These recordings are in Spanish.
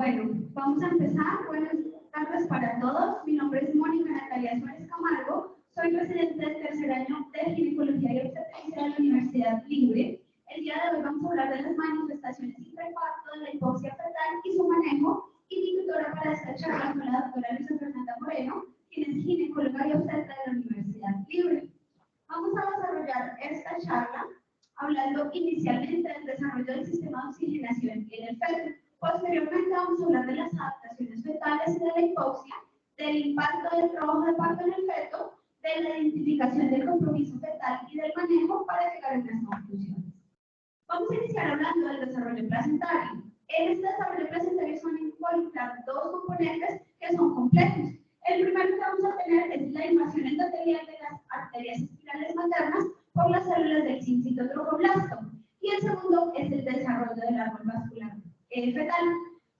Bueno, vamos a empezar. Buenas tardes para todos. Mi nombre es Mónica Natalia Suárez Camargo. Soy residente del tercer año de Ginecología y Obstetricia de la Universidad Libre. El día de hoy vamos a hablar de las manifestaciones intraparto de la hipoxia fetal y su manejo. Y mi tutora para esta charla fue la doctora Luisa Fernanda Moreno, quien es ginecóloga y obstetra de la Universidad Libre. Vamos a desarrollar esta charla hablando inicialmente del desarrollo del sistema de oxigenación en el feto. Posteriormente vamos a hablar de las adaptaciones fetales y de la hipoxia, del impacto del trabajo de parto en el feto, de la identificación del compromiso fetal y del manejo para llegar a unas conclusiones. Vamos a iniciar hablando del desarrollo placentario. En este desarrollo placentario se van a involucrar dos componentes que son complejos. El primero que vamos a tener es la invasión endotelial de las arterias espirales maternas por las células del cincito tromboblasto. Y el segundo es el desarrollo del árbol vascular fetal.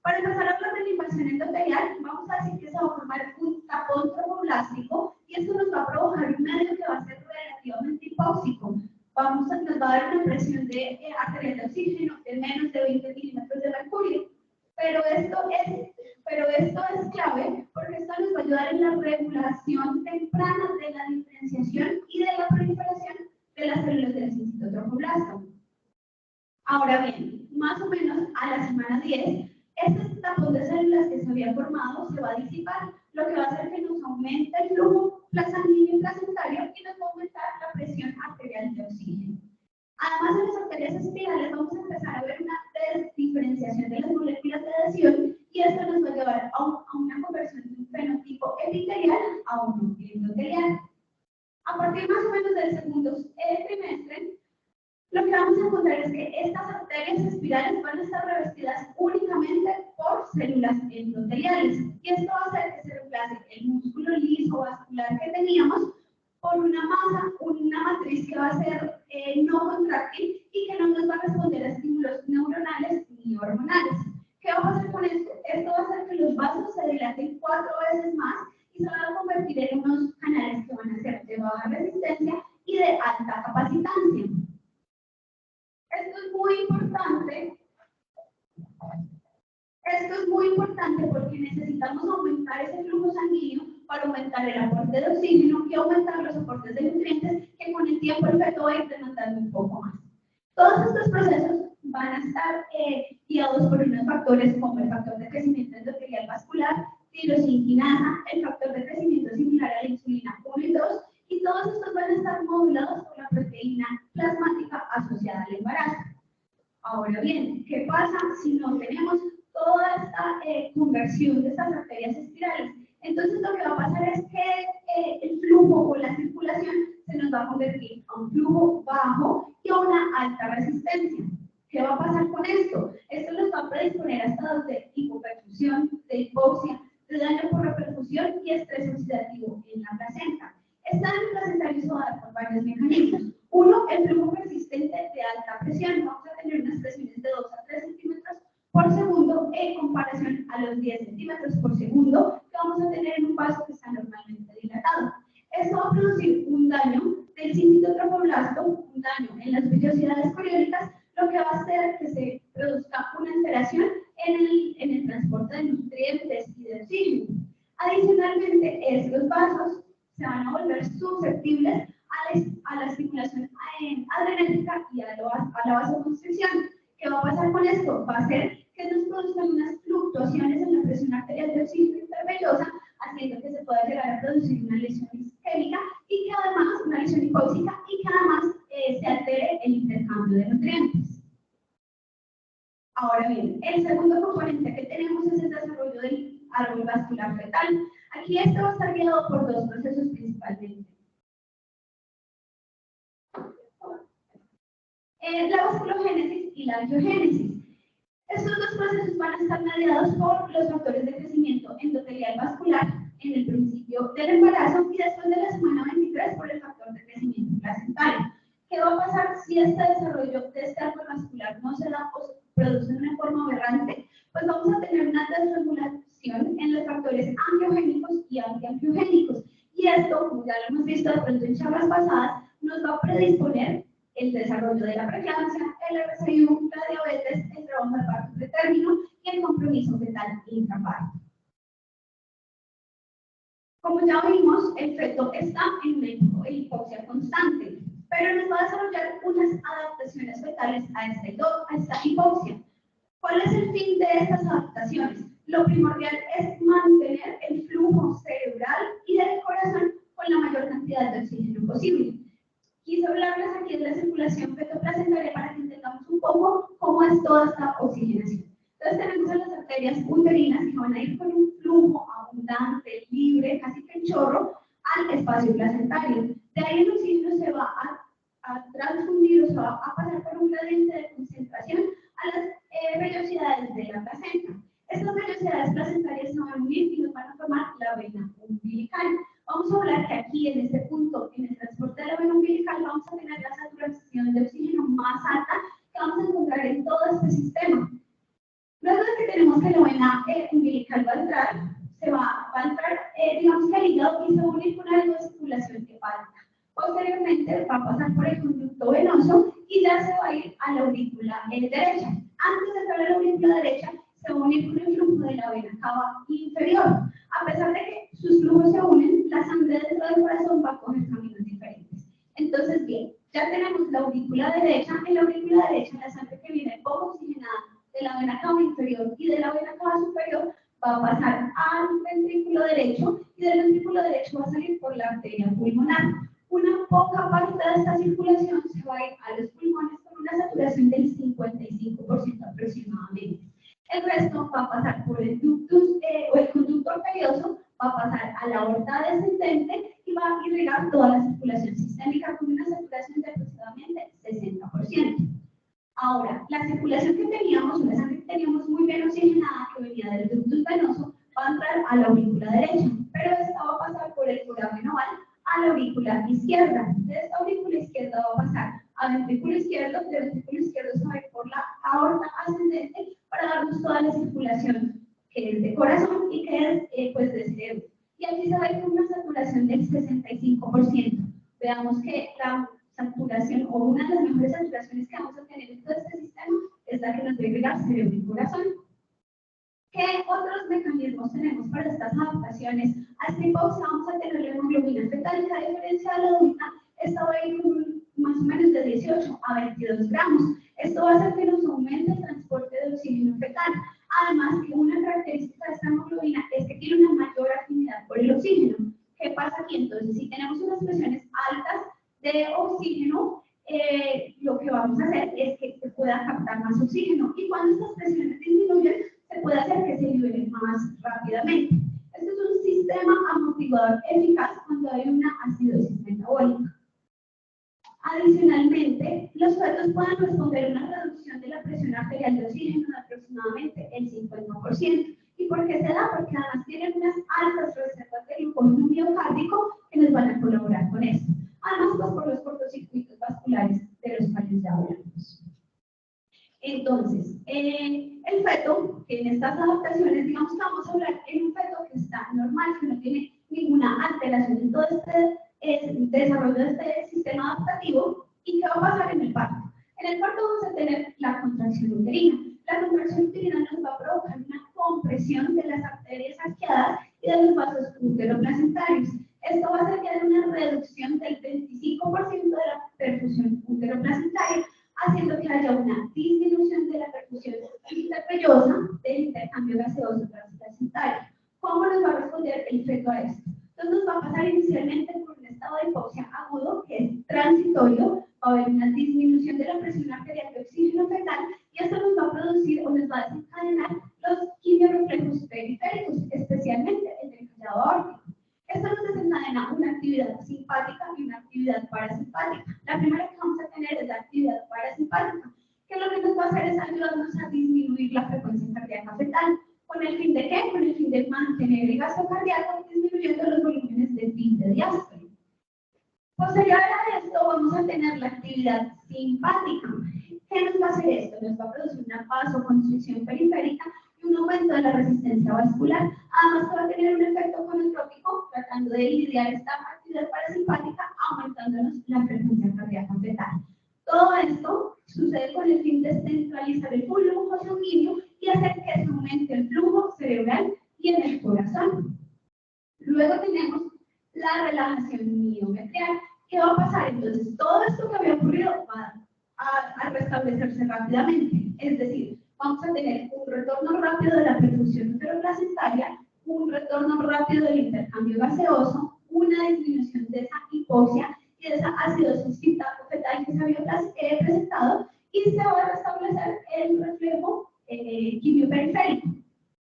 Para empezar a hablar de la invasión endotelial, vamos a decir que se va a formar un tapón tromboblástico y esto nos va a provocar un medio que va a ser relativamente hipóxico. Nos va a dar una presión arterial de oxígeno de menos de 20 milímetros de mercurio. Pero esto es clave porque esto nos va a ayudar en la regulación temprana de la diferenciación y de la proliferación de las células del cincito tromboblasto. Ahora bien, más o menos a la semana 10, este tapón de células que se había formado se va a disipar, lo que va a hacer que nos aumente el flujo sanguíneo y placentario y nos va a aumentar la presión arterial de oxígeno. Además, en las arterias espirales vamos a empezar a ver una desdiferenciación de las moléculas de adhesión y esto nos va a llevar a una conversión de un fenotipo epitelial a un endotelial. A partir más o menos del segundo trimestre, lo que vamos a encontrar es que estas arterias espirales van a estar revestidas únicamente por células endoteliales. Y esto va a hacer que se reemplace el músculo liso vascular que teníamos por una matriz que va a ser no contráctil y que no nos va a responder a estímulos neuronales ni hormonales. ¿Qué va a pasar con esto? Esto va a hacer que los vasos se dilaten 4 veces más y se van a convertir en unos canales que van a ser de baja resistencia y de alta capacitancia. Esto es muy importante porque necesitamos aumentar ese flujo sanguíneo para aumentar el aporte de oxígeno y aumentar los aportes de nutrientes que con el tiempo el feto va a ir demandando un poco más. Todos estos procesos van a estar guiados por unos factores como el factor de crecimiento endotelial vascular, tirosinquinasa, el factor de crecimiento similar a la insulina 1 y 2, y todos estos van a estar modulados por la proteína plasmática asociada al embarazo. Ahora bien, ¿qué pasa si no tenemos toda esta conversión de estas arterias espirales? Entonces lo que va a pasar es que el flujo o la circulación se nos va a convertir a un flujo bajo y a una alta resistencia. ¿Qué va a pasar con esto? Esto nos va a predisponer a estados de hipoperfusión, de hipoxia, de daño por reperfusión y estrés oxidativo en la placenta. Este daño placentario se va a dar por varios mecanismos. Uno, el flujo persistente de alta presión. Vamos a tener unas presiones de 2 a 3 centímetros por segundo en comparación a los 10 centímetros por segundo que vamos a tener en un vaso que está normalmente dilatado. Esto va a producir un daño del cincito tromboblasto, un daño en las vellosidades coriónicas, lo que va a hacer que se produzca una alteración en el transporte de nutrientes y de oxígeno. Adicionalmente, estos vasos se van a volver susceptibles a la estimulación adrenérgica y a la vasoconstricción. ¿Qué va a pasar con esto? Va a hacer que nos produzcan unas fluctuaciones en la presión arterial de oxígeno intervellosa, haciendo que se pueda llegar a producir una lesión isquémica y que además, una lesión hipóxica, y que además se altere el intercambio de nutrientes. Ahora bien, el segundo componente que tenemos es el desarrollo del árbol vascular fetal. Aquí esto va a estar guiado por dos procesos principalmente. La vasculogénesis y la angiogénesis. Estos dos procesos van a estar mediados por los factores de crecimiento endotelial vascular en el principio del embarazo y después de la semana 23 por el factor de crecimiento placentario. ¿Qué va a pasar si este desarrollo de este árbol vascular no se da o se produce de una forma aberrante? Pues vamos a tener una desregulación en los factores angiogénicos y antiangiogénicos. Y esto, como ya lo hemos visto de pronto en charlas pasadas, nos va a predisponer el desarrollo de la preeclampsia, el RCIU, la diabetes, el trabajo de parto preterno término y el compromiso fetal intraparto. Como ya vimos, el feto está en una hipoxia constante, pero nos va a desarrollar unas adaptaciones fetales a esta hipoxia. ¿Cuál es el fin de estas adaptaciones? Lo primordial es mantener el flujo cerebral y del corazón con la mayor cantidad de oxígeno posible. Quise hablarles aquí de la circulación fetoplacentaria para que entendamos un poco cómo es toda esta oxigenación. Entonces tenemos a las arterias uterinas que van a ir con un flujo abundante, libre, casi que en chorro, al espacio placentario. De ahí el oxígeno se va a transfundir o se va a pasar por un gradiente de concentración a las vellosidades de la placenta. Estas vellosidades placentarias se van a unir y nos van a formar la vena umbilical. Vamos a hablar que aquí, en este punto, en el transporte de la vena umbilical, vamos a tener la saturación de oxígeno más alta que vamos a encontrar en todo este sistema. Luego de que tenemos que la vena umbilical va a entrar, digamos que el hígado y se va a unir con una circulación hepática. Posteriormente va a pasar por el conducto venoso y ya se va a ir a la aurícula derecha. Antes de entrar a la aurícula derecha, se va a unir con el flujo de la vena cava inferior. A pesar de que sus flujos se unen, la sangre dentro del corazón va a coger caminos diferentes. Entonces, bien, ya tenemos la aurícula derecha. En la aurícula derecha, la sangre que viene poco oxigenada de la vena cava inferior y de la vena cava superior va a pasar al ventrículo derecho y del ventrículo derecho va a salir por la arteria pulmonar. Una poca parte de esta circulación se va a ir a los pulmones con una saturación del 55% aproximadamente. El resto va a pasar por el ductus o el conducto arterioso, va a pasar a la aorta descendente y va a irrigar toda la circulación sistémica con una saturación de aproximadamente 60%. Ahora, la circulación que teníamos, una sangre que teníamos muy bien oxigenada, que venía del ductus venoso, va a entrar a la aurícula derecha, pero esta va a pasar por el foramen oval a la aurícula izquierda. De esta aurícula izquierda va a pasar a ventrículo izquierdo, de ventrículo izquierdo se va a ir por la aorta ascendente para darnos toda la circulación que es de corazón y que es pues de cerebro. Y aquí se va a ir con una saturación del 65%. Veamos que la saturación o una de las mejores saturaciones que vamos a tener en todo este sistema es la que nos va a irrigar cerebro y corazón. ¿Qué otros mecanismos tenemos para estas adaptaciones? A esta hipoxia vamos a tener la hemoglobina fetal, que a diferencia de la adulta, esta va a ir con más o menos de 18 a 22 gramos. Esto va a hacer que nos aumente el transporte de oxígeno fetal. Además, que una característica de esta hemoglobina es que tiene una mayor afinidad por el oxígeno. ¿Qué pasa aquí? Entonces, si tenemos unas presiones altas de oxígeno, lo que vamos a hacer es que se pueda captar más oxígeno. Y cuando estas presiones disminuyen, se puede hacer que se libere más rápidamente. Este es un sistema amortiguador eficaz cuando hay una acidosis metabólica. Adicionalmente, los fetos pueden responder a una reducción de la presión arterial de oxígeno de aproximadamente el 50%. ¿Y por qué se da? Porque además tienen unas altas reservas de glucógeno miocárdico que nos van a colaborar con esto. Además, pues por los cortocircuitos vasculares de los cuales ya hablamos. Entonces, el feto, en estas adaptaciones, digamos que vamos a hablar en un feto que está normal, que no tiene ninguna alteración en todo este desarrollo de este sistema adaptativo. ¿Y qué va a pasar en el parto? En el parto vamos a tener la contracción uterina. La contracción uterina nos va a provocar una compresión de las arterias arqueadas y de los vasos uteroplacentarios. Esto va a hacer que haya una reducción del 25% de la perfusión uteroplacentaria, haciendo que haya una disminución de la perfusión intervellosa del intercambio gaseoso transplacentario. ¿Cómo nos va a responder el feto a esto? Entonces nos va a pasar inicialmente por un estado de hipoxia agudo, que es transitorio, va a haber una disminución de la presión arterial de oxígeno fetal, y esto nos va a producir o nos va a desencadenar los quimiorreflejos periféricos, especialmente el del callado aórtico. Esto nos desencadena una actividad simpática y una actividad parasimpática. La primera que vamos a tener es la actividad parasimpática, que lo que nos va a hacer es ayudarnos a disminuir la frecuencia cardíaca fetal. ¿Con el fin de qué? Con el fin de mantener el gasto cardíaco, disminuyendo los volúmenes de PIB de diástole. Posterior a esto, vamos a tener la actividad simpática. ¿Qué nos va a hacer esto? Nos va a producir una vasoconstricción periférica y un aumento de la resistencia vascular. Además, va a tener un efecto conotrópico, tratando de lidiar esta actividad parasimpática, aumentándonos la frecuencia cardíaca fetal. Todo esto sucede con el fin de centralizar el flujo sanguíneo y y hacer que se aumente el flujo cerebral y en el corazón. Luego tenemos la relajación miometrial. ¿Qué va a pasar? Entonces, todo esto que había ocurrido va a restablecerse rápidamente. Es decir, vamos a tener un retorno rápido de la perfusión enteroplacentaria, un retorno rápido del intercambio gaseoso, una disminución de esa hipoxia y de esa acidosis fetal que se había presentado, y se va a restablecer el reflejo quimioperiférico.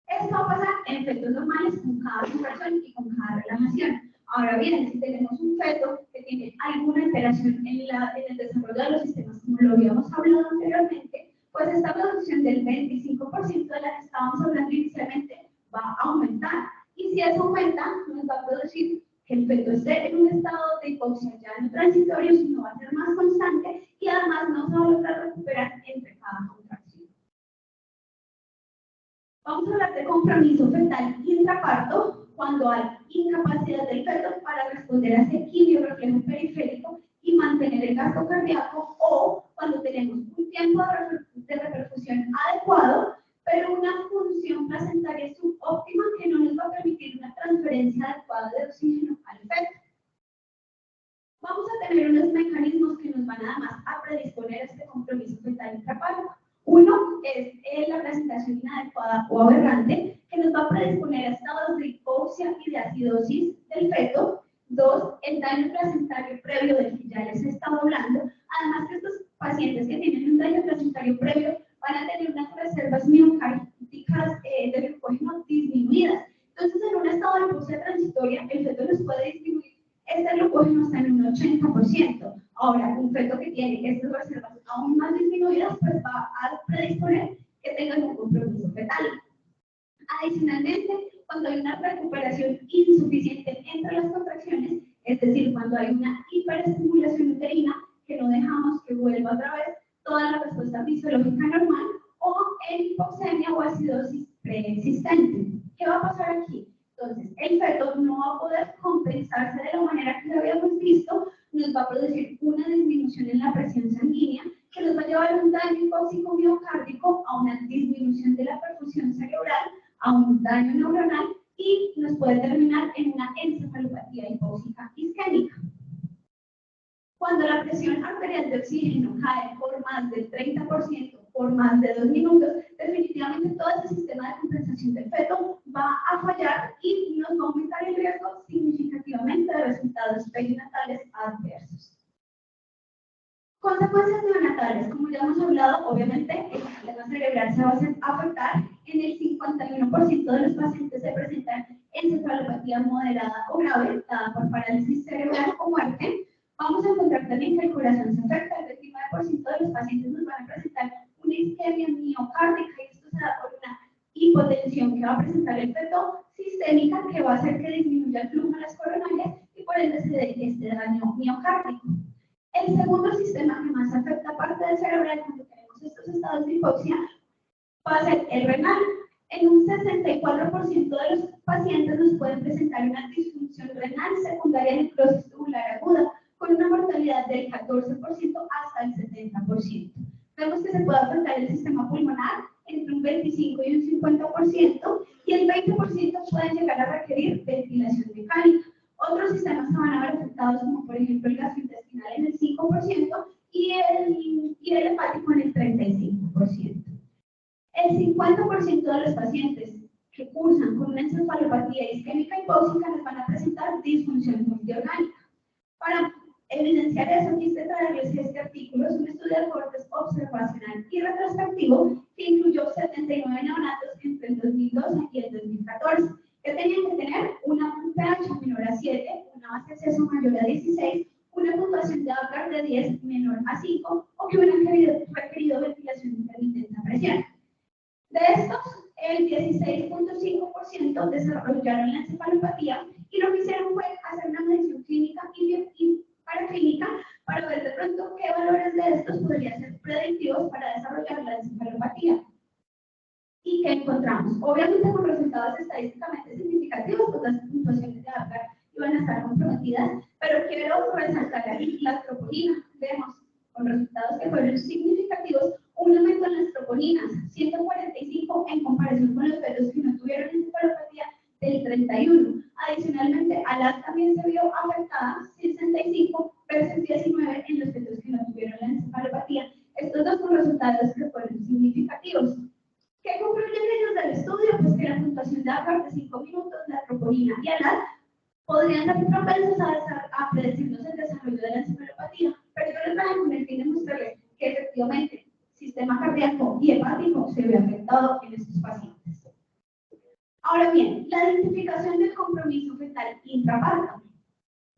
Esto va a pasar en efectos normales con cada conversión y con cada relajación. Ahora bien, si tenemos un feto que tiene alguna alteración en el desarrollo de los sistemas, como lo habíamos hablado anteriormente, pues esta reducción del 25% de la que estábamos hablando inicialmente va a aumentar. Y si eso aumenta, nos va a producir que el feto esté en un estado de hipoxia ya no transitorio, sino va a ser más constante y además no se va a lograr recuperar entre cada contracción. Vamos a hablar de compromiso fetal intraparto cuando hay incapacidad del feto para responder a ese quimio reflejo periférico y mantener el gasto cardíaco, o cuando tenemos un tiempo de reperfusión adecuado, pero una función placentaria subóptima que no nos va a permitir una transferencia adecuada de oxígeno al feto. Vamos a tener unos mecanismos que nos van además a predisponer a este compromiso fetal intraparto. Uno es la presentación inadecuada o aberrante, que nos va a predisponer a estados de hipoxia y de acidosis del feto. Dos, el daño placentario previo del que ya les he estado hablando. Además que estos pacientes que tienen un daño placentario previo van a tener unas reservas miocárticas de glucógeno disminuidas. Entonces, en un estado de hipoxia transitoria, el feto los puede disminuir. Este glucógeno está en un 80%. Ahora, un feto que tiene estas reservas aún más disminuidas, pues va a predisponer que tengan un compromiso fetal. Adicionalmente, cuando hay una recuperación insuficiente entre las contracciones, es decir, cuando hay una hiperestimulación uterina, que no dejamos que vuelva otra vez toda la respuesta fisiológica normal, o en hipoxemia o acidosis preexistente. ¿Qué va a pasar aquí? Entonces, el feto no va a poder compensarse de la manera que lo habíamos visto, nos va a producir una disminución en la presión sanguínea, que nos va a llevar a un daño hipóxico miocárdico, a una disminución de la perfusión cerebral, a un daño neuronal y nos puede terminar en una encefalopatía hipóxica isquémica. Cuando la presión arterial de oxígeno cae por más del 30% por más de 2 minutos, definitivamente todo ese sistema de compensación del feto va a fallar y nos va a aumentar el riesgo significativamente de resultados perinatales adversos. Consecuencias neonatales, como ya hemos hablado, obviamente el sistema cerebral se va a afectar. En el 51% de los pacientes se presentan encefalopatía moderada o grave, dada por parálisis cerebral o muerte. Vamos a encontrar también que el corazón se afecta. El 29% de los pacientes nos van a presentar una isquemia miocárdica, y esto se da por una hipotensión que va a presentar el feto sistémica, que va a hacer que disminuya el flujo en las coronarias y por ende se dé este daño miocárdico. El segundo sistema que más afecta parte del cerebral cuando tenemos estos estados de hipoxia va a ser el renal. En un 64% de los pacientes nos pueden presentar una disfunción renal secundaria de necrosis tubular aguda, con una mortalidad del 14% hasta el 70%. Vemos que se puede afectar el sistema pulmonar entre un 25 y un 50%, y el 20% pueden llegar a requerir ventilación mecánica. Otros sistemas se van a ver afectados, como por ejemplo el gastrointestinal en el 5% y el hepático en el 35%. El 50% de los pacientes que cursan con una encefalopatía isquémica hipóxica les van a presentar disfunción multiorgánica. Para evidenciar eso, quise traerles este artículo. Es un estudio de cortes observacional y retrospectivo que incluyó 79 neonatos entre el 2012 y el 2014, que tenían que tener un pH menor a 7, una base de acceso mayor a 16, una puntuación de Apgar de 10 menor a 5, o que hubieran requerido ventilación intermitente a presión. De estos, el 16.5% desarrollaron la encefalopatía, y lo que hicieron fue hacer una medición clínica y paraclínica para ver de pronto qué valores de estos podrían ser predictivos para desarrollar la encefalopatía. ¿Y qué encontramos? Obviamente con resultados estadísticamente significativos, pues las puntuaciones de Apgar iban a estar comprometidas, pero quiero resaltar aquí la troponina. Vemos con resultados que fueron significativos un aumento en las troponinas, 145 en 31. Adicionalmente, ALAS también se vio afectada, 65 versus 19 en los fetos que no tuvieron la encefalopatía. Estos dos son resultados que fueron significativos. ¿Qué concluyen ellos del estudio? Pues que la puntuación de ACAR de 5 minutos, la troponina y ALAS podrían ser propensos a predecirnos el desarrollo de la encefalopatía, pero yo les traje con el fin de mostrarles que efectivamente el sistema cardíaco y hepático se ve afectado en estos pacientes. Ahora bien, la identificación del compromiso fetal intraparto.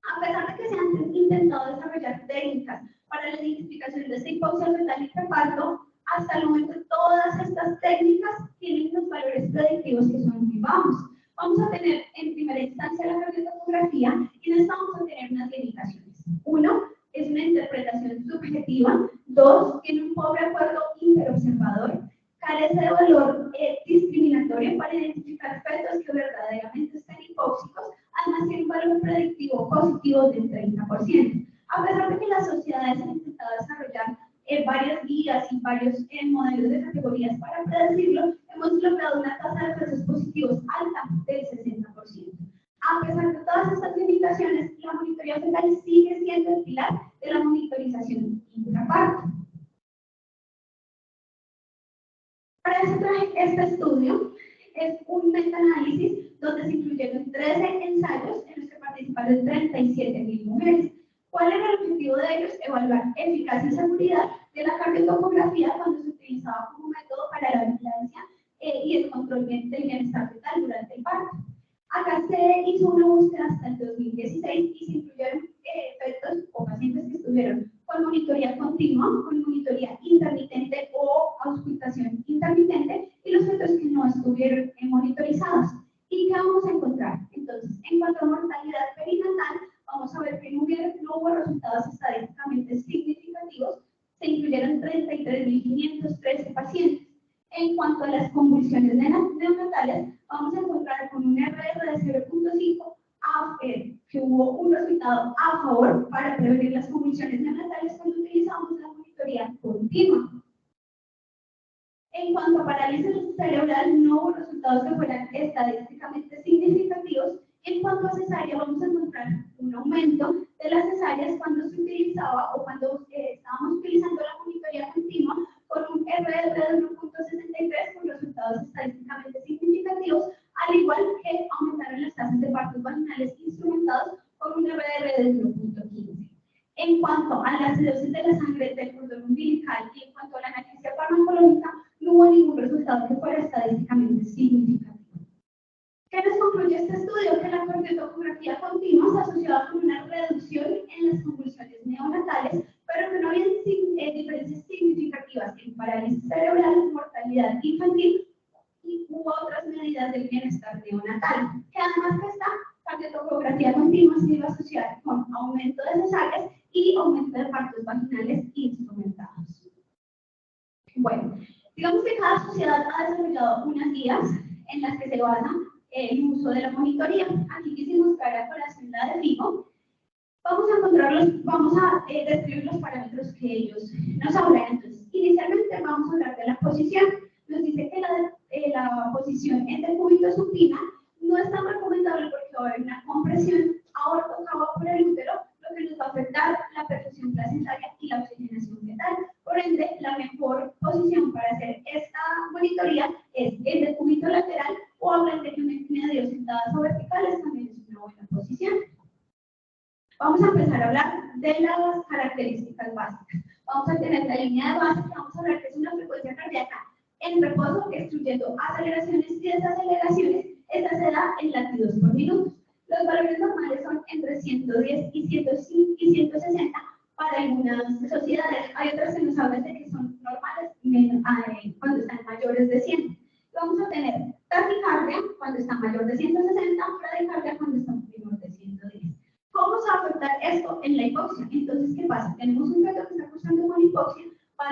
A pesar de que se han intentado desarrollar técnicas para la identificación de esta hipoxia fetal intraparto, hasta el momento todas estas técnicas tienen unos valores predictivos que son muy bajos. Vamos a tener en primera instancia la cardiotocografía y en esta vamos a tener unas limitaciones. Uno, es una interpretación subjetiva. Dos, tiene un pobre acuerdo interobservador. Carece de valor discriminatorio para identificar fetos que verdaderamente estén hipóxicos. Además, tiene un valor predictivo positivo del 30%. A pesar de que las sociedades han intentado desarrollar varias guías y varios modelos de categorías para predecirlo, hemos logrado una tasa de falsos positivos alta del 60%. A pesar de todas estas limitaciones, la monitoría fetal sigue siendo el pilar de la monitorización intraparto. Para eso traje este estudio. Es un metaanálisis donde se incluyeron 13 ensayos en los que participaron 37.000 mujeres. ¿Cuál era el objetivo de ellos? Evaluar eficacia y seguridad de la cardiotocografía cuando se utilizaba como método para la vigilancia y el control del bienestar fetal durante el parto. Acá se hizo una búsqueda hasta el 2016 y se incluyeron fetos o pacientes que estuvieron con monitoría continua, con monitoría intermitente o auscultación intermitente y los fetos que no estuvieron monitorizados. ¿Y qué vamos a encontrar? Entonces, en cuanto a mortalidad perinatal, vamos a ver que no hubo resultados estadísticamente significativos. Se incluyeron 33.513 pacientes. En cuanto a las convulsiones neonatales, vamos a encontrar con un RR de 0.5 que hubo un resultado a favor para prevenir las convulsiones neonatales cuando utilizamos la monitoría continua. En cuanto a parálisis cerebral, no hubo resultados que fueran estadísticamente significativos. En cuanto a cesárea, vamos a encontrar un aumento de las cesáreas cuando se utilizaba o cuando estábamos utilizando la monitoría continua con un RR de 1.63 con resultados estadísticamente significativos, al igual que aumentaron las tasas de partos vaginales instrumentados con un RR de 0.15. En cuanto a la acidosis de la sangre del cordón umbilical y en cuanto a la analgesia farmacológica, no hubo ningún resultado que fuera estadísticamente significativo. ¿Qué nos concluye este estudio? Que la cardiotocografía continua se asociaba con una reducción en las convulsiones neonatales, pero que no había diferencias significativas en parálisis cerebral, mortalidad infantil y hubo otras medidas del bienestar neonatal. Que además que esta cardiotocografía continua se iba a asociar con aumento de cesáreas y aumento de partos vaginales instrumentados. Bueno, digamos que cada sociedad ha desarrollado unas guías en las que se basa el uso de la monitoría. Aquí quisimos traer a colación la de FIGO. Vamos a describir los parámetros que ellos nos hablan. Entonces, inicialmente vamos a hablar de la posición. Nos dice que la posición en decúbito supina no es tan recomendable porque va a haber una compresión aorto-cava por el útero, lo que nos va a afectar la perfusión placentaria y la oxigenación fetal. Por ende, la mejor posición para hacer esta monitoría es el decúbito lateral o hablan de que una medio sentadas o verticales también es una buena posición. Vamos a empezar a hablar de las características básicas. Vamos a tener la línea de base, que vamos a hablar que es una frecuencia cardíaca en reposo, excluyendo aceleraciones y desaceleraciones. Esta se da en latidos por minuto. Los valores normales son entre 110 y 160 para algunas sociedades. Hay otras que nos hablan de que son normales cuando están mayores de 100. Vamos a tener taquicardia cuando está mayor de 160, bradicardia cuando está menor de 110. ¿Cómo se va a afectar esto en la hipoxia? Entonces, ¿qué pasa? Tenemos un feto que está cursando con hipoxia, va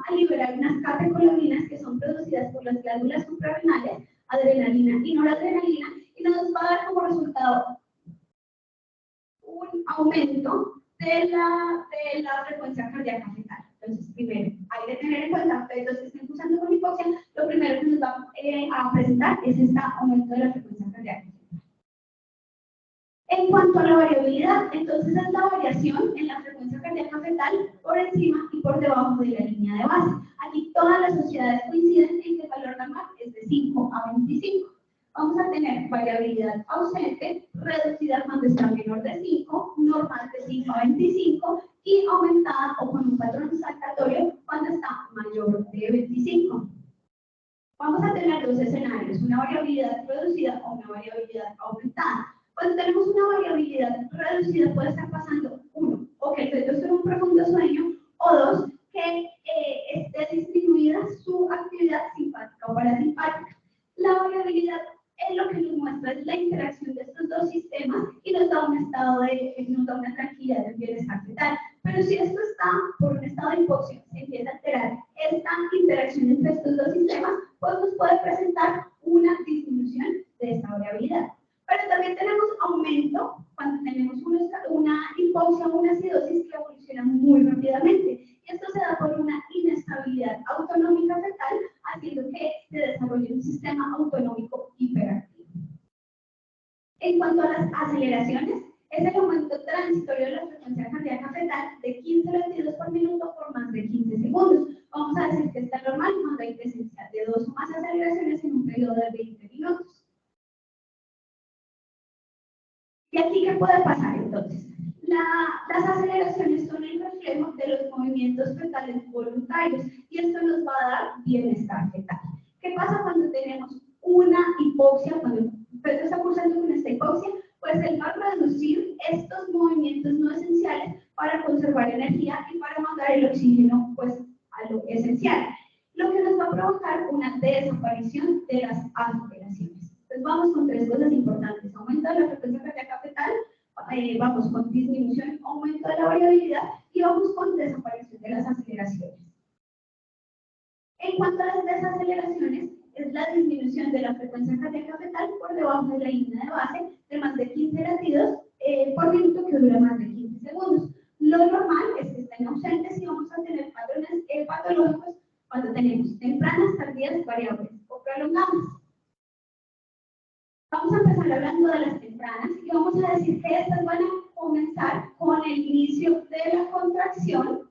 a liberar unas catecolaminas que son producidas por las glándulas suprarrenales, adrenalina y noradrenalina, y nos va a dar como resultado un aumento de la frecuencia cardíaca fetal. Entonces, primero, hay que tener en cuenta fetos que estén cursando con hipoxia, lo primero que nos va a presentar es este aumento de la frecuencia cardíaca. En cuanto a la variabilidad, entonces es la variación en la frecuencia cardíaca fetal por encima y por debajo de la línea de base. Aquí todas las sociedades coinciden en que el valor normal es de 5 a 25. Vamos a tener variabilidad ausente, reducida cuando está menor de 5, normal de 5 a 25 y aumentada o con un patrón saltatorio cuando está mayor de 25. Vamos a tener dos escenarios, una variabilidad reducida o una variabilidad aumentada. Cuando tenemos una variabilidad reducida puede estar pasando, uno, o que el feto esté en un profundo sueño, o dos, que esté disminuida su actividad simpática o parasimpática. La variabilidad es lo que nos muestra es la interacción de estos dos sistemas y nos da un estado nos da una tranquilidad del bienestar fetal. Pero si esto está por un estado de hipoxia, se empieza a alterar esta interacción entre estos dos sistemas, pues nos puede presentar una disminución de esta variabilidad. Pero también tenemos aumento cuando tenemos una hipoxia o una acidosis que evoluciona muy rápidamente. Y esto se da por una inestabilidad autonómica fetal, haciendo que se desarrolle un sistema autonómico hiperactivo. En cuanto a las aceleraciones, es el aumento transitorio de la frecuencia cardíaca fetal de 15 latidos por minuto por más de 15 segundos. Vamos a decir que está normal cuando hay presencia de 2 o más aceleraciones en un periodo de 20 minutos. ¿Y aquí qué puede pasar entonces? Las aceleraciones son el reflejo de los movimientos fetales voluntarios y esto nos va a dar bienestar fetal. ¿Qué pasa cuando tenemos una hipoxia? Cuando el feto está cursando con esta hipoxia, pues él va a reducir estos movimientos no esenciales para conservar energía y para mandar el oxígeno pues, a lo esencial, lo que nos va a provocar una desaparición de las aceleraciones. Entonces vamos con tres cosas importantes: aumento de la frecuencia cardíaca fetal, vamos con disminución, aumento de la variabilidad y vamos con desaparición de las aceleraciones. En cuanto a las desaceleraciones, es la disminución de la frecuencia cardíaca fetal por debajo de la línea de base de más de 15 latidos por minuto que dura más de 15 segundos. Lo normal es que estén ausentes y vamos a tener patrones patológicos cuando tenemos tempranas, tardías, variables o prolongadas. Vamos a empezar hablando de las tempranas y vamos a decir que estas van a comenzar con el inicio de la contracción.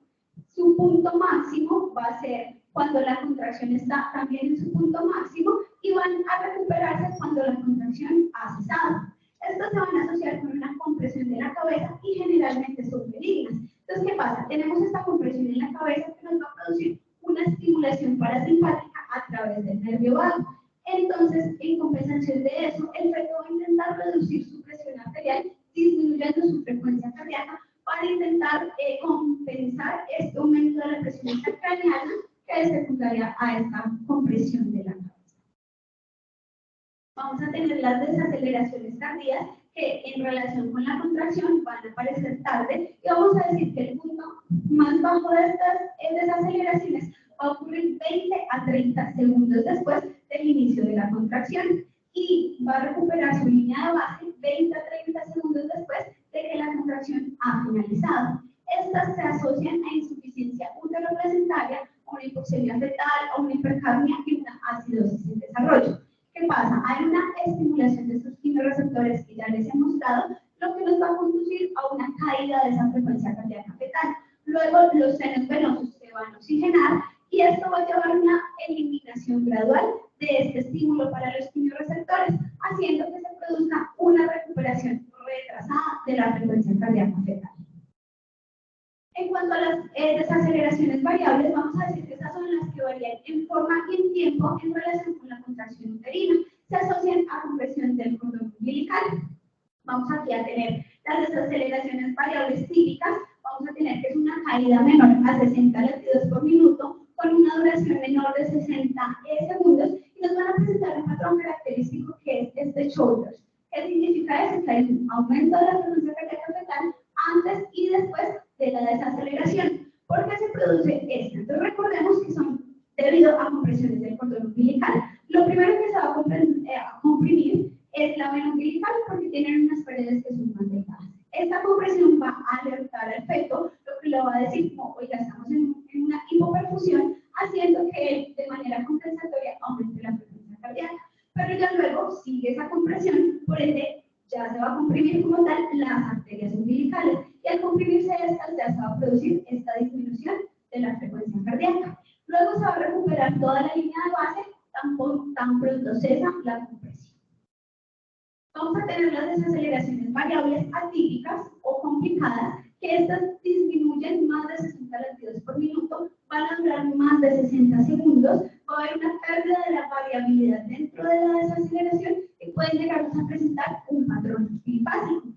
Su punto máximo va a ser cuando la contracción está también en su punto máximo y van a recuperarse cuando la contracción ha cesado. Estas se van a asociar con una compresión de la cabeza y generalmente son benignas. Entonces, ¿qué pasa? Tenemos esta compresión en la cabeza que nos va a producir una estimulación parasimpática a través del nervio vago. Entonces, en compensación de eso, el feto va a intentar reducir su presión arterial, disminuyendo su frecuencia cardíaca para intentar compensar este aumento de la presión intracraneal que es secundaria a esta compresión de la cabeza. Vamos a tener las desaceleraciones tardías que en relación con la contracción van a aparecer tarde y vamos a decir que el punto más bajo de estas desaceleraciones va a ocurrir 20 a 30 segundos después del inicio de la contracción y va a recuperar su línea de base 20 a 30 segundos después de que la contracción ha finalizado. Estas se asocian a insuficiencia uteroplacentaria, una hipoxemia fetal, a una hipercapnia y una acidosis en desarrollo. ¿Qué pasa? Hay una estimulación de estos quimioreceptores que ya les he mostrado, lo que nos va a conducir a una caída de esa frecuencia cardíaca fetal. Luego los senos venosos se van a oxigenar y esto va a llevar a una eliminación gradual de este estímulo para los quimioreceptores, haciendo que se produzca una recuperación retrasada de la frecuencia cardíaca fetal. En cuanto a las desaceleraciones variables, vamos a decir que estas son las que varían en forma y en tiempo en relación con la contracción uterina. Se asocian a compresión del cordón umbilical. Vamos aquí a tener las desaceleraciones variables típicas. Vamos a tener que es una caída menor a 60 latidos por minuto con una duración menor de 60 segundos y nos van a presentar un patrón característico que es este shoulders. ¿Qué significa eso? Que hay un aumento de la frecuencia cardíaca fetal antes y después de la desaceleración. ¿Por qué se produce esto? Entonces recordemos que son debido a compresiones del cordón umbilical. Lo primero que se va a comprimir es la vena umbilical porque tienen unas paredes que son más delgadas. Esta compresión va a alertar al feto, lo que le va a decir como, oiga, estamos en una hipoperfusión, haciendo que él de manera compensatoria aumente la frecuencia cardíaca. Pero ya luego sigue esa compresión, por ende ya se va a comprimir como tal las arterias umbilicales y al comprimirse estas ya se va a producir esta disminución de la frecuencia cardíaca. Luego se va a recuperar toda la línea de base tan pronto cesa la compresión. Vamos a tener las desaceleraciones variables atípicas o complicadas, que estas disminuyen más de 60 latidos por minuto, van a durar más de 60 segundos, va a haber una pérdida de la variabilidad dentro de la desaceleración y pueden llegarnos a presentar un patrón bifásico.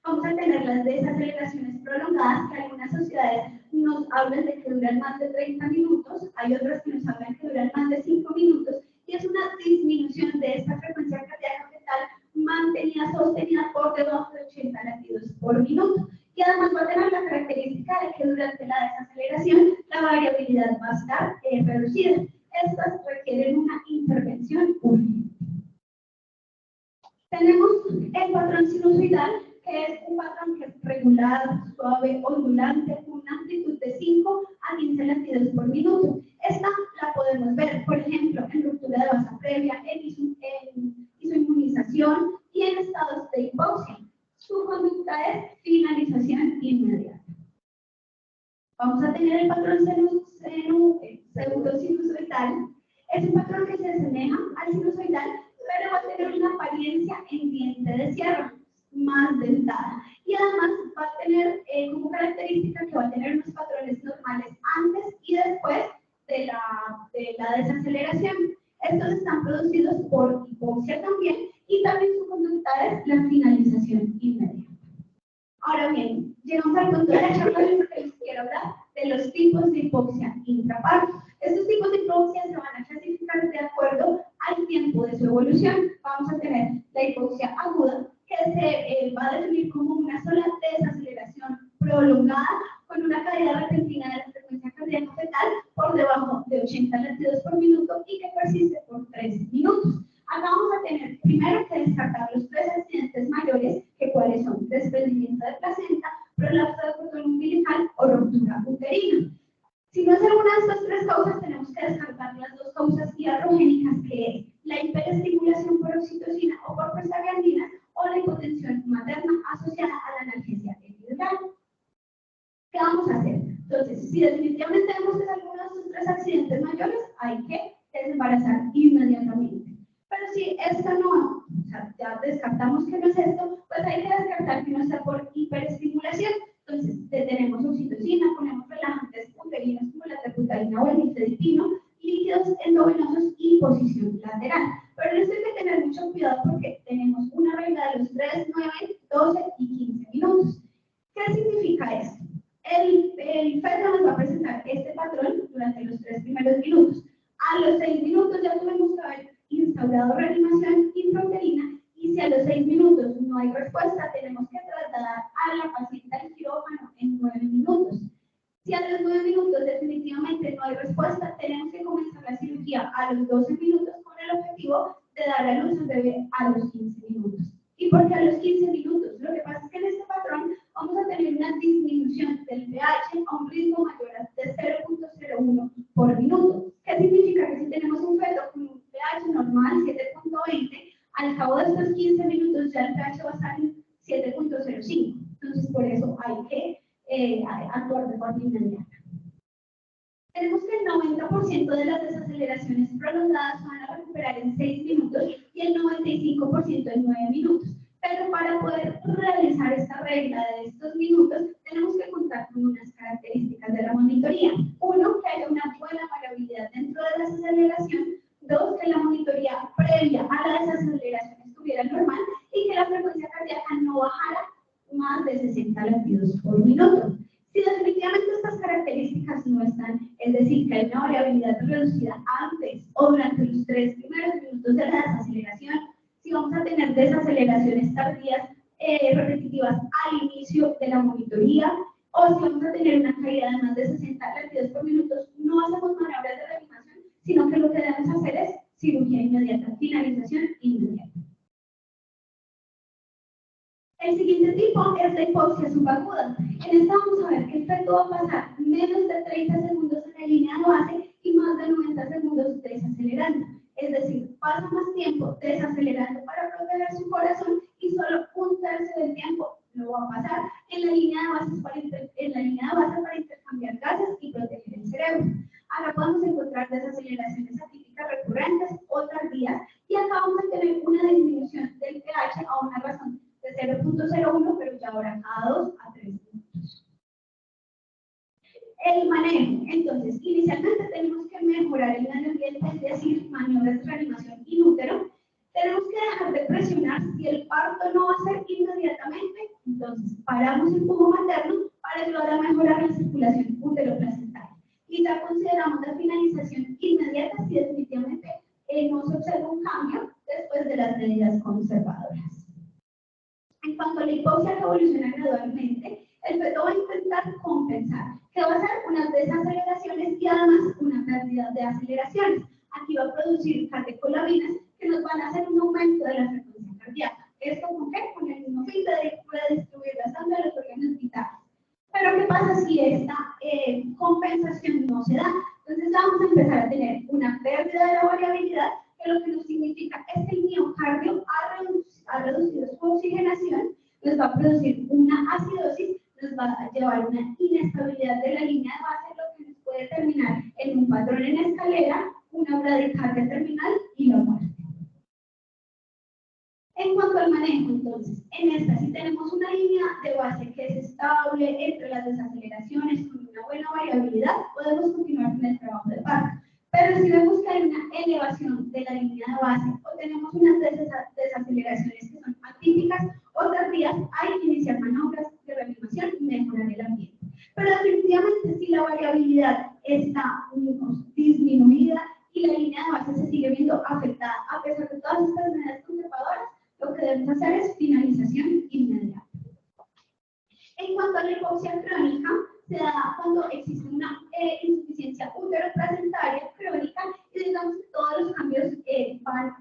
Vamos a tener las desaceleraciones prolongadas, que algunas sociedades nos hablan de que duran más de 30 minutos, hay otras que nos hablan que duran más de 5 minutos, y es una disminución de esta frecuencia cardíaca fetal mantenida, sostenida por debajo de 80 latidos por minuto. Y además va a tener la característica de que durante la desaceleración la variabilidad va a estar reducida. Estas requieren una intervención urgente. Tenemos el patrón sinusoidal, que es un patrón que es regular, suave, ondulante, con una amplitud de 5 a 15 latidos por minuto. Esta la podemos ver, por ejemplo, en ruptura de base previa, en isoinmunización y en estados de hipoxia. Su conducta es finalización inmediata. Vamos a tener el patrón pseudosinusoidal. Es un patrón que se asemeja al sinusoidal, pero va a tener una apariencia en diente de sierra, más dentada. Y además va a tener como característica que va a tener unos patrones normales antes y después de la desaceleración. Estos están producidos por hipoxia también, y también su conducta es la finalización inmediata. Ahora bien, llegamos al punto de la charla porque les quiero hablar de los tipos de hipoxia intraparto. Estos tipos de hipoxia se van a clasificar de acuerdo al tiempo de su evolución. Vamos a tener la hipoxia aguda, que se va a definir como una sola desaceleración prolongada con una caída repentina de la frecuencia cardíaca fetal por debajo de 80 latidos por minuto y que persiste por 3 minutos. Acá vamos a tener primero que descartar los 3 accidentes mayores, que cuáles son desprendimiento de placenta, prolapso de cordón umbilical o ruptura uterina. Si no es alguna de estas 3 causas, tenemos que descartar las 2 causas iatrogénicas, que es la hiperestimulación por oxitocina o por prostaglandina o la hipotensión materna asociada a la analgesia epidural. ¿Qué vamos a hacer? Entonces, si definitivamente vemos que es alguno de estos 3 accidentes mayores, hay que desembarazar inmediatamente. Pero si esto no, o sea, ya descartamos que no es esto, pues hay que descartar que no sea por hiperestimulación. Entonces, detenemos oxitocina, ponemos relajantes uterinos como la terbutaline o el nifedipino, líquidos endovenosos y posición lateral. Pero en esto hay que tener mucho cuidado porque tenemos una regla de los 3, 9, 12 y 15 minutos. ¿Qué significa esto? El feto nos va a presentar este patrón durante los 3 primeros minutos. A los 6 minutos ya tuvimos que haber instaurado reanimación intrauterina, y si a los 6 minutos no hay respuesta, tenemos que trasladar a la paciente al quirófano en 9 minutos. Si a los 9 minutos definitivamente no hay respuesta, tenemos que comenzar la cirugía a los 12 minutos con el objetivo de dar a luz al bebé a los 15 minutos. ¿Y por qué a los 15 minutos? Lo que pasa es que en este patrón vamos a tener una disminución del pH a un ritmo mayor de 0.01 por minuto. ¿Qué significa? Que si tenemos un feto con un pH normal, 7.20, al cabo de estos 15 minutos ya el pH va a estar en 7.05. Entonces, por eso hay que actuar de forma inmediata. Tenemos que el 90% de las desaceleraciones prolongadas se van a recuperar en 6 minutos y el 95% en 9 minutos. Pero para poder realizar esta regla de estos minutos, tenemos que contar con unas características de la monitoría. 1, que haya una buena variabilidad dentro de la desaceleración. 2, que la monitoría previa a la desaceleración estuviera normal y que la frecuencia cardíaca no bajara más de 60 latidos por minuto. Si definitivamente estas características no están, es decir, que hay una variabilidad reducida antes o durante los 3 primeros minutos de la desaceleración, si vamos a tener desaceleraciones tardías repetitivas al inicio de la monitoría, o si vamos a tener una caída de más de 60 latidos por minuto, no hacemos maniobras de reanimación, sino que lo que debemos hacer es cirugía inmediata, finalización inmediata. El siguiente tipo es la hipoxia subaguda. En esta vamos a ver que el feto va a pasar menos de 30 segundos en la línea de base y más de 90 segundos desacelerando. Es decir, pasa más tiempo desacelerando para proteger su corazón en la línea de base para intercambiar gases y proteger el cerebro. Acá podemos encontrar desaceleraciones atípicas recurrentes o tardías y acá vamos a tener una disminución del pH a una razón de 0.01, pero ya ahora cada 2 a 3 minutos. El manejo. Entonces, inicialmente tenemos que mejorar el medio ambiente, es decir, maniobras de reanimación in útero. Tenemos que dejar de presionar. Si el parto no va a ser inmediatamente, entonces paramos el tubo materno para ayudar a mejorar la circulación uteroplacental. Y ya consideramos la finalización inmediata si definitivamente no se observa un cambio después de las medidas conservadoras. En cuanto a la hipoxia, que evoluciona gradualmente, el feto va a intentar compensar, que va a ser unas desaceleraciones y además una pérdida de aceleraciones. Aquí va a producir catecolaminas que nos van a hacer un aumento de la frecuencia cardíaca. ¿Esto con qué? Con el mismo fin de redistribuir la sangre a los órganos vitales. Pero ¿qué pasa si esta compensación no se da? Entonces vamos a empezar a tener una pérdida de la variabilidad, que lo que nos significa es que el miocardio ha reducido su oxigenación, nos va a producir una acidosis, nos va a llevar a una inestabilidad de la línea de base, lo que nos puede terminar en un patrón en escalera, una bradicardia terminal y la muerte. En cuanto al manejo, entonces, en esta sí tenemos una línea de base que es estable entre las desaceleraciones con una buena variabilidad, podemos continuar con el trabajo de parto. Pero si vemos que hay una elevación de la línea de base o tenemos unas desaceleraciones que son atípicas o tardías, hay que iniciar maniobras de reanimación y mejorar el ambiente. Pero definitivamente si la variabilidad está disminuida y la línea de base se sigue viendo afectada, a pesar de todas estas medidas conservadoras, lo que debemos hacer es finalización inmediata. En cuanto a la hipoxia crónica, se da cuando existe una insuficiencia uteroplacentaria crónica y digamos que todos los cambios van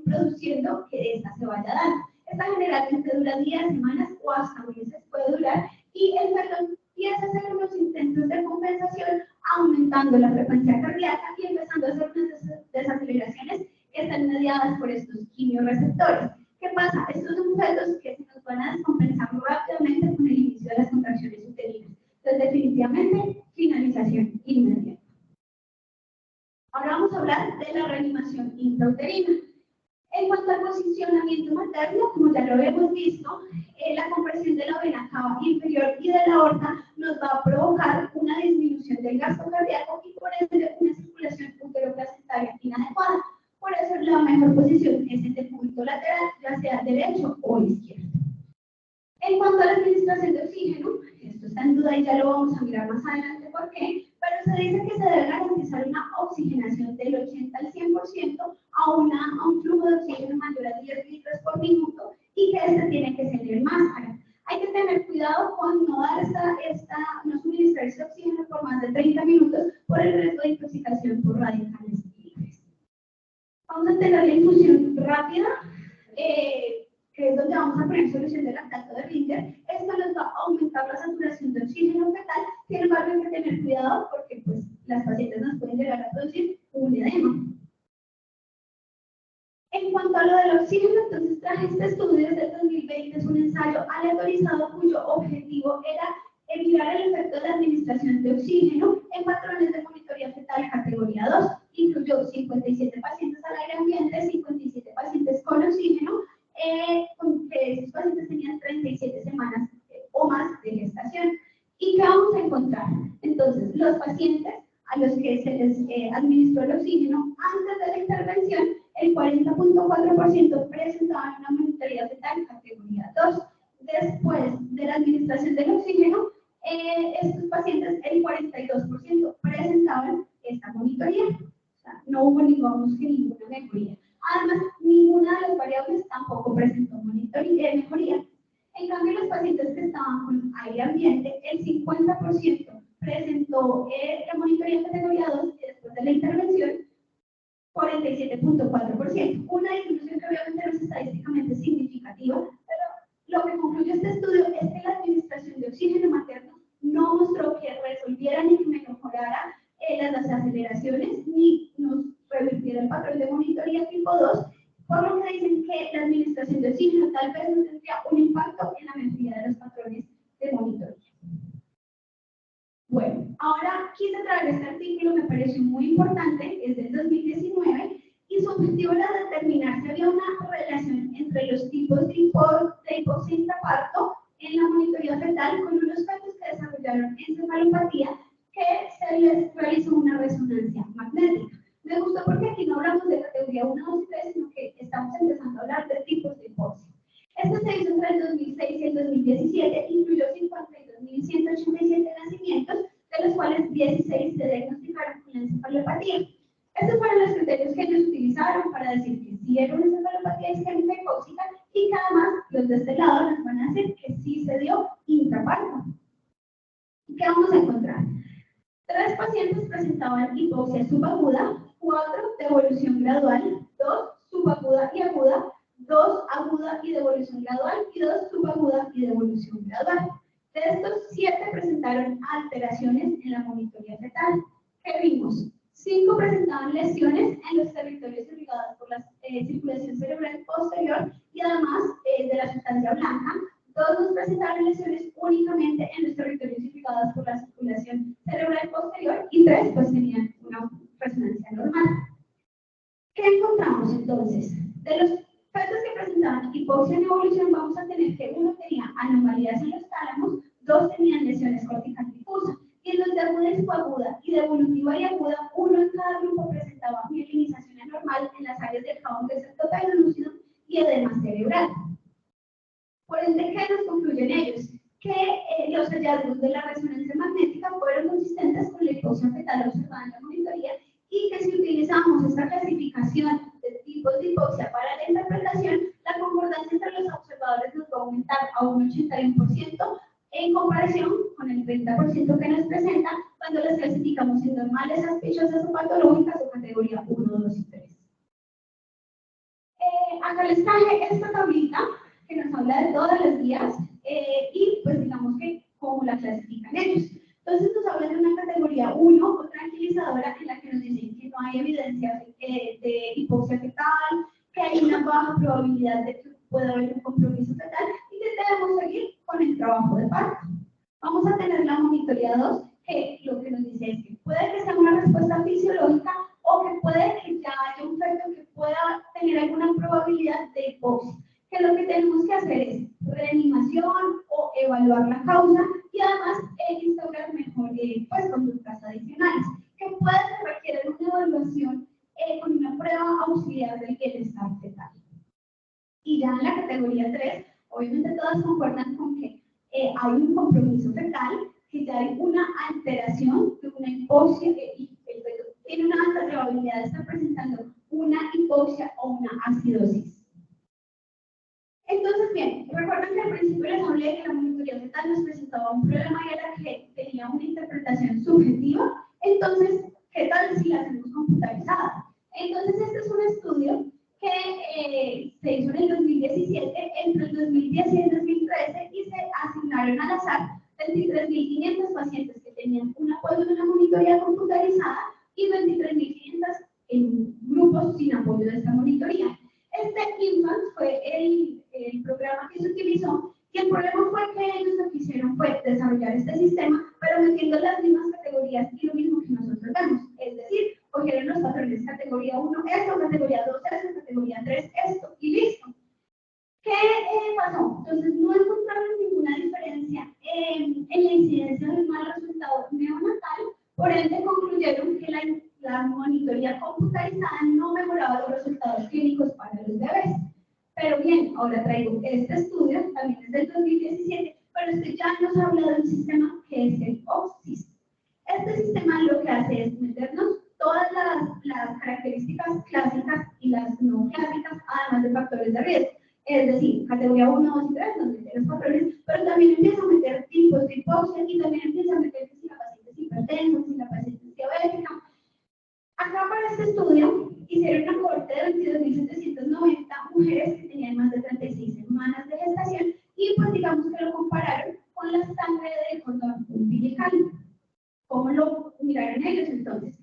produciendo que esta se vaya dando. Esta generalmente dura días, semanas o hasta meses puede durar y el feto empieza a hacer unos intentos de compensación aumentando la frecuencia cardíaca y empezando a hacer unas desaceleraciones que están mediadas por estos quimioreceptores. ¿Qué pasa? Estos son fetos que se nos van a descompensar rápidamente con el inicio de las contracciones uterinas. Entonces, definitivamente, finalización inmediata. Ahora vamos a hablar de la reanimación intrauterina. En cuanto al posicionamiento materno, como ya lo habíamos visto, la compresión de la vena cava inferior y de la aorta nos va a provocar una disminución del gasto cardíaco y por ende una circulación uteroplacentaria inadecuada. Por eso la mejor posición es el del cúbito lateral, ya sea derecho o izquierdo. En cuanto a la administración de oxígeno, esto está en duda y ya lo vamos a mirar más adelante por qué, pero se dice que se debe garantizar una oxigenación del 80 al 100% a un flujo de oxígeno mayor a 10 litros por minuto y que este tiene que ser en máscara. Hay que tener cuidado con no dar no suministrar ese oxígeno por más de 30 minutos por el riesgo de intoxicación por radicales libres. Vamos a tener la infusión rápida, que es donde vamos a poner solución de lactato de Ringer. Esto nos va a aumentar la saturación de oxígeno fetal, sin embargo hay que tener cuidado porque pues, las pacientes nos pueden llegar a producir un edema. En cuanto a lo del oxígeno, entonces traje este estudio desde el 2020, es un ensayo aleatorizado cuyo objetivo era mirar el efecto de la administración de oxígeno en patrones de monitoría fetal categoría 2. Incluyó 57 pacientes al aire ambiente, 57 pacientes con oxígeno, que esos pacientes tenían 37 semanas o más de gestación. ¿Y qué vamos a encontrar? Entonces, los pacientes a los que se les administró el oxígeno antes de la intervención, el 40.4% presentaban una monitoría fetal categoría 2. Después de la administración del oxígeno, estos pacientes, el 42% presentaban esta monitoría. O sea, no hubo ninguna mejoría. Además, ninguna de las variables tampoco presentó mejoría. En cambio, los pacientes que estaban con aire ambiente, el 50% presentó la monitoría categoría 2 y después de la intervención, 47.4%. Una disminución que obviamente no es estadísticamente significativa, pero lo que concluye este estudio es que la administración de oxígeno materno no mostró que resolviera ni que mejorara las desaceleraciones ni nos revirtiera el patrón de monitoría tipo 2, por lo que dicen que la administración de oxígeno tal vez no tendría un impacto en la mejoría de los patrones de monitoreo. Bueno, ahora quise traer este artículo, me pareció muy importante, es del 2019, y su objetivo era determinar si había una relación entre los tipos de hipoxia intraparto en la monitoría fetal con unos fetos que desarrollaron encefalopatía que se les realizó una resonancia magnética. Me gustó porque aquí no hablamos de categoría 1, 2 y 3, sino que estamos empezando a hablar de tipos de hipoxia. Este se hizo entre el 2006 y el 2017, incluyó 52.187 nacimientos, de los cuales 16 se diagnosticaron con la encefalopatía. Estos fueron los criterios que ellos utilizaron para decir que sí era una encefalopatía isquémica hipóxica y que además los de este lado nos van a decir que sí se dio intraparto. ¿Qué vamos a encontrar? 3 pacientes presentaban hipoxia subaguda, 4 de evolución gradual, 2 subaguda y aguda, 2 aguda y de evolución gradual y 2 subaguda y de evolución gradual. De estos, 7 presentaron alteraciones en la monitoría fetal. ¿Qué vimos? 5 presentaban lesiones en los territorios irrigados por la circulación cerebral posterior y además de la sustancia blanca. 2 nos presentaron lesiones únicamente en los territorios irrigados por la circulación cerebral posterior y 3 pues tenían una resonancia normal. ¿Qué encontramos entonces? De los fetos que presentaban hipoxia en evolución vamos a tener que uno tenía anomalías en los tálamos, 2 tenían lesiones corticales difusas. Y en los de aguda y subaguda y de evolutiva y aguda, uno en cada grupo presentaba mielinización anormal en las áreas del jabón del septo lúcido y edema cerebral. Por ende, ¿qué nos concluyen ellos? Que los hallazgos de la resonancia magnética fueron consistentes con la hipoxia fetal observada en la monitoría y que si utilizamos esta clasificación de tipos de hipoxia para la interpretación, la concordancia entre los observadores nos va a aumentar a un 81%, en comparación con el 30% que nos presenta cuando las clasificamos en normales, sospechosas o patológicas o categoría 1, 2 y 3. Acá les traje esta tablita que nos habla de todas las guías y pues digamos que cómo la clasifican ellos. Entonces nos hablan de una categoría 1 o tranquilizadora en la que nos dicen que no hay evidencia de hipoxia fetal, que hay una baja probabilidad de que pueda haber un compromiso fetal y que debemos seguir con el trabajo de parto. Vamos a tener la monitoría 2, que lo que nos dice es que puede que sea una respuesta fisiológica o que puede que ya haya un feto que pueda tener alguna probabilidad de hipoxia. Que lo que tenemos que hacer es reanimación o evaluar la causa y además instaurar mejor pues, conductas adicionales, que puede que requieran una evaluación con una prueba auxiliar del bienestar fetal. Y ya en la categoría 3, obviamente todas concuerdan con que hay un compromiso fetal, que ya hay una alteración de una hipoxia, y el feto tiene una alta probabilidad de estar presentando una hipoxia o una acidosis. Entonces, bien, recuerden que al principio les hablé que la monitoría fetal nos presentaba un problema y era que tenía una interpretación subjetiva. Entonces, ¿qué tal si la hacemos computarizada? Entonces, este es un estudio que se hizo en el 2017, entre el 2010 y el 2013, y se asignaron al azar 23.500 pacientes que tenían un apoyo de una monitoría computarizada y 23.500 en grupos sin apoyo de esta monitoría. Este INFANT fue el programa que se utilizó y el problema fue que ellos lo que hicieron fue desarrollar este sistema, pero metiendo las mismas categorías y lo mismo que nosotros vemos. Es decir, cogieron los patrones categoría 1, esto, categoría 2, esto, categoría 3, esto, y listo. ¿Qué pasó? Entonces, no encontraron ninguna diferencia en la incidencia de un mal resultado neonatal, por ende concluyeron que la monitoría computarizada no mejoraba los resultados clínicos para los bebés. Pero bien, ahora traigo este estudio, también es del 2017, pero este ya nos habla de un sistema que es el OXIS. Este sistema lo que hace es meternos todas las características clásicas y las no clásicas, además de factores de riesgo. Es decir, categoría 1, 2 y 3, donde meter los patrones, pero también empieza a meter tipos de hipoxia y también empieza a meter si la paciente es hipertensa, si la paciente es diabética. Acá para este estudio hicieron una cohorte de 22.790 mujeres que tenían más de 36 semanas de gestación y pues digamos que lo compararon con la sangre del cordón umbilical. ¿Cómo lo miraron ellos entonces?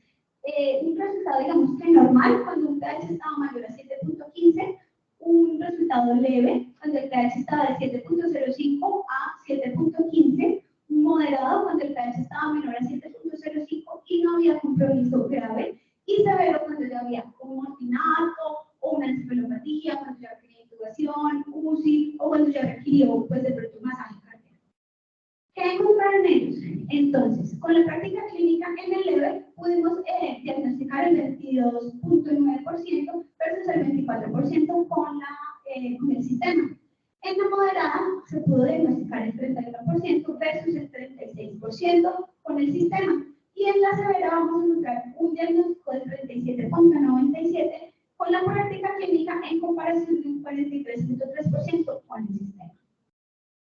Un resultado digamos que normal cuando un pH estaba mayor a 7.15, un resultado estado leve, donde el pH estaba de 7.05 a 7.15, moderado, cuando el pH estaba menor a 7.05 y no había compromiso grave, y severo, cuando ya había un morfinato o una encefalopatía, cuando ya requería intubación, UCI, o cuando ya requirió, pues, de pronto un masaje cardíaco. ¿Qué encontraron ellos? Entonces, con la práctica clínica en el leve pudimos diagnosticar el 22.9% versus el 24% con el sistema. En la moderada se pudo diagnosticar el 31% versus el 36% con el sistema. Y en la severa vamos a encontrar un diagnóstico del 37.97% con la práctica clínica en comparación de un 43.3% con el sistema.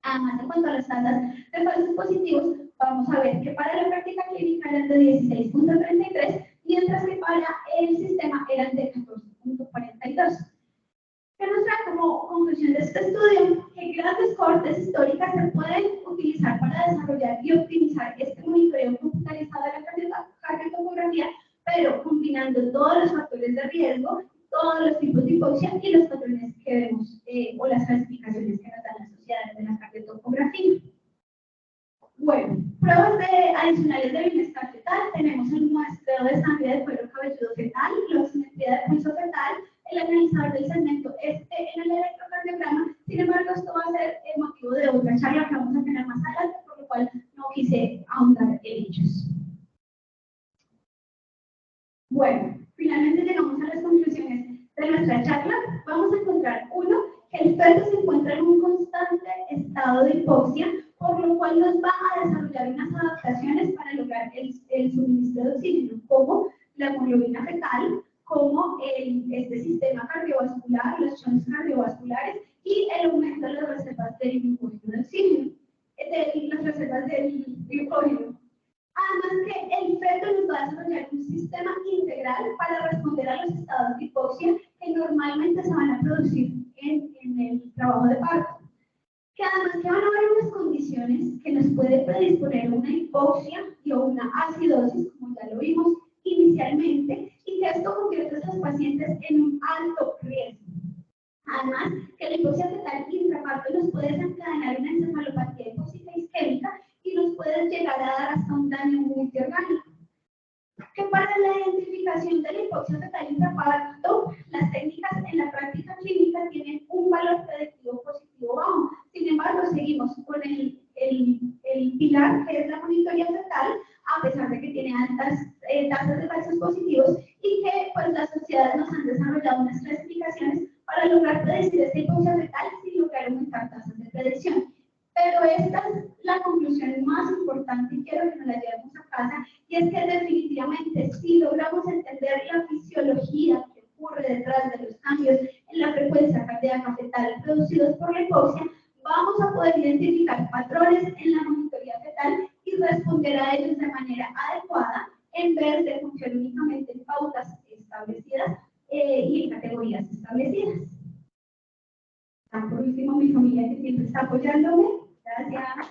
Además, en cuanto a las tasas de falsos positivos, vamos a ver que para la práctica clínica eran de 16.33, mientras que para el sistema eran de 14.42. ¿Qué nos trae como conclusión de este estudio? Que grandes cortes históricas se pueden utilizar para desarrollar y optimizar este monitoreo computarizado de la cardiotopografía, pero combinando todos los factores de riesgo, todos los tipos de hipoxia y los patrones que vemos o las clasificaciones que nos dan las sociedades de la cardiotopografía. Bueno, pruebas adicionales de bienestar fetal. Tenemos el muestreo de sangre de cuero cabelludo fetal, la oximetría de pulso fetal, el analizador del segmento en el electrocardiograma. Sin embargo, esto va a ser el motivo de otra charla que vamos a tener más adelante, por lo cual no quise ahondar en ellos. Bueno, finalmente llegamos a las conclusiones de nuestra charla. Vamos a encontrar, uno, que el feto se encuentra en un constante estado de hipoxia, por lo cual nos va a desarrollar unas adaptaciones para lograr el suministro de oxígeno, como la hemoglobina fetal, como este sistema cardiovascular, los shunts cardiovasculares y el aumento de las reservas del glucógeno de oxígeno, las reservas del glucógeno. Además que el feto nos va a desarrollar un sistema integral para responder a los estados de hipoxia que normalmente se van a producir en el trabajo de parto. Que además que van a haber unas condiciones que nos puede predisponer a una hipoxia y a una acidosis, como ya lo vimos inicialmente, y que esto convierte a estos pacientes en un alto riesgo. Además, que la hipoxia fetal intraparto nos puede desencadenar una encefalopatía hipóxica isquémica y nos puede llegar a dar hasta un daño multiorgánico. Que para la identificación de la hipoxia fetal intraparto, las técnicas en la práctica clínica tienen un valor predictivo positivo bajo. Sin embargo, seguimos con el pilar, que es la monitoría fetal, a pesar de que tiene altas tasas de falsos positivos, y que pues las sociedades nos han desarrollado unas clasificaciones para lograr predecir esta hipoxia fetal sin lograr aumentar tasas de predicción. Pero esta es la conclusión más importante y quiero que nos la llevemos a casa, y es que definitivamente si logramos entender la fisiología que ocurre detrás de los cambios en la frecuencia cardíaca fetal producidos por la hipoxia, vamos a poder identificar patrones en la monitoría fetal y responder a ellos de manera adecuada en vez de funcionar únicamente en pautas establecidas y en categorías establecidas. Por último, mi familia que siempre está apoyándome. Gracias.